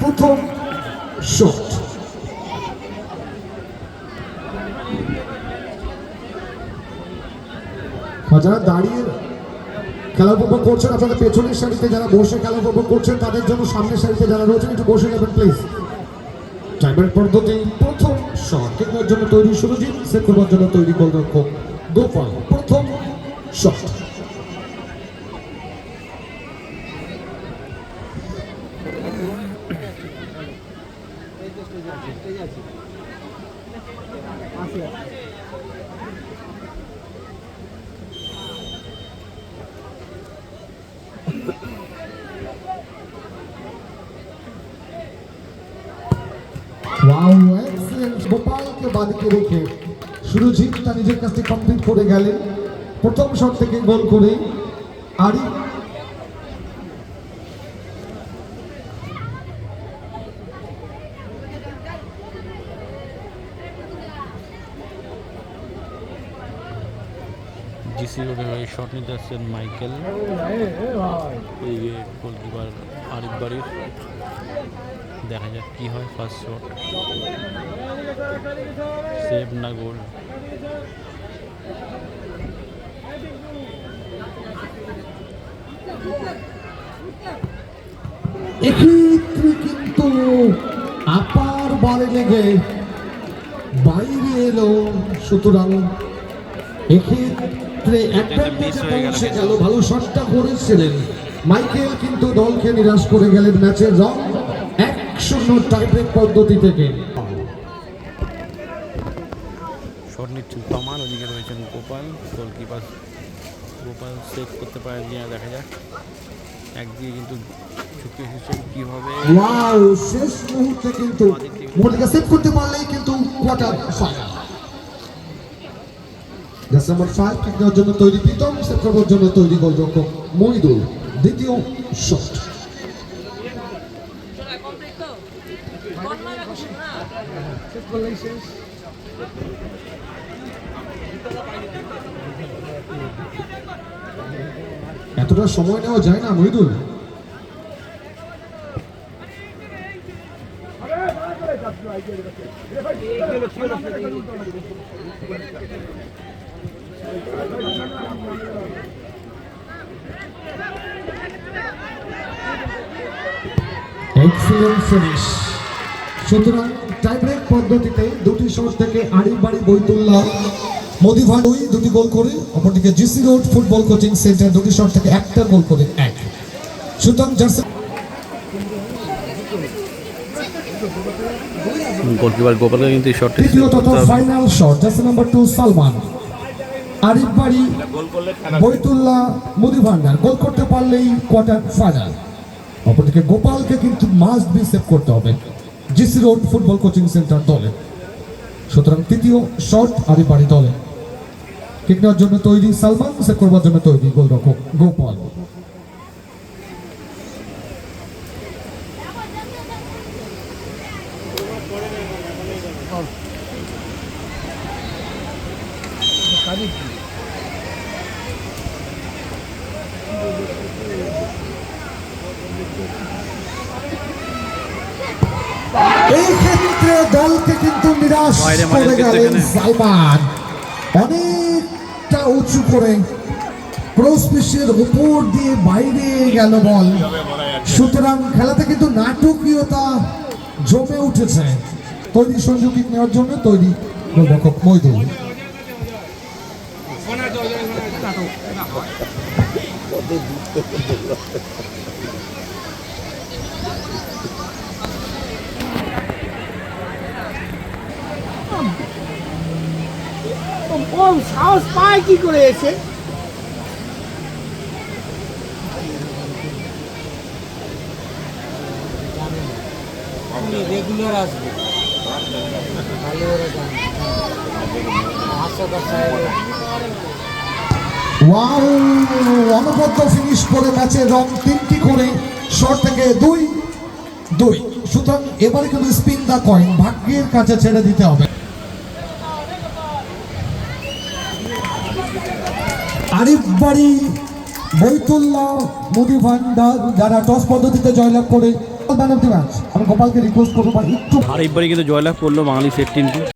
প্রথম শট। যারা দাঁড়িয়ে খেলা উপভোগ করছেন আপনাদের পেছনের সারিতে, যারা বসে খেলা উপভোগ করছেন তাদের জন্য সামনের সারিতে যারা রয়েছেন একটু বসে যাবেন প্লিজ। টাইমের পদ্ধতি প্রথম শট। কিকনের জন্য তৈরি সুরজিৎ, সেট করবার জন্য তৈরি গোলরক্ষক গোপাল। প্রথম শট। গোপালকে বাদিকে রেখে সুরজিৎ তার নিজের কাছে কমপ্লিট করে গেলেন প্রথম শট থেকে গোল করে। আরি জিসি রোডে শট নিতে আসছেন মাইকেল, এই গোলকিপার আরিফ বাড়ির। দেখা যাক কি হয়। ফার্স্ট শট সেভ না গোল। এক্ষেত্রে কিন্তু আপার বলে লেগে বাইরে এলো, সুতরাং এক্ষেত্রে অ্যাডভান্টেজে গেল। ভালো শটটা করেছিলেন মাইকেল, কিন্তু দলকে নিরাশ করে গেলেন। ম্যাচের রং 1-0 টাইব্রেক পদ্ধতি থেকে। শট নিচ্ছেন তমান, ওদিকে রয়েছেন গোপাল। গোলকিপার গোপাল সেভ করতে পারেন কিনা দেখা যাক। একদিকে কিন্তু ঝুঁকে এসেছেন কীভাবে। ওয়াও, শেষ মুহূর্তে কিন্তু মোটিকা সেভ করতে পারলেই কিন্তু quarter final. Jersey number 5 kick দেওয়ার জন্য তৈরি প্রীতম, সেভ করবার জন্য তৈরি গোলরক্ষক মহিদুল। দ্বিতীয় শট। এতটা সময় নেওয়া যায় না মহিদুল। Excellent finish. সুতরাং টাইব্রেক পদ্ধতিতে দুটি শট থেকে আরিফ বাড়ি বৈতুল্লাহ মদিভান দুটি গোল করে, অপরদিকে GC road football coaching centre দুটি শট থেকে একটা গোল করে এক। সুতরাং জার্সি গোলকিপার গোপালকে কিন্তু শটটি তৃতীয় তথা final shot. Jersey number 2 Salman, Arif বাড়ি বৈতুল্লাহ মদিভান্ডার গোল করতে পারলেই কোয়ার্টার ফাইনাল। অপরদিকে গোপালকে কিন্তু মাস্ট বি সেভ করতে হবে GC road football coaching centre দলে। সুতরাং তৃতীয় শট আরিফ বাড়ি দলে। কিক নেওয়ার জন্য তৈরি সালমান, সেভ করবার জন্য তৈরি গোলরক্ষক গোপাল। এই ক্ষেত্রে দলকে কিন্তু নিরাশ করে গেলেন সালমান। অনেকটা উঁচু করে ক্রস পিচের উপর দিয়ে বাইরে গেল বল। সুতরাং খেলাতে কিন্তু নাটকীয়তা জমে উঠেছে। তৈরি সঞ্জু কিক নেওয়ার জন্য তৈরি গোলরক্ষক মহিদুল। সাহস পায় কি করে এসে? রেগুলার আসবে, অনবদ্য ফিনিশ করে ম্যাচের রং 3টি করে শট থেকে 2-2। সুতরাং এবারে কিন্তু স্পিন দা কয়েন, ভাগ্যের কাছে ছেড়ে দিতে হবে। আরিফ বাড়ি বৈতুল্লাহ মুদি ভান্ডার যারা টস পদ্ধতিতে জয়লাভ করে ম্যান অফ দ্য ম্যাচ। আমি গোপালকে রিকোয়েস্ট করবো ভাই একটু আরেকবারই কিন্তু জয়লাভ করলো বাঙালি সেট টিমটি।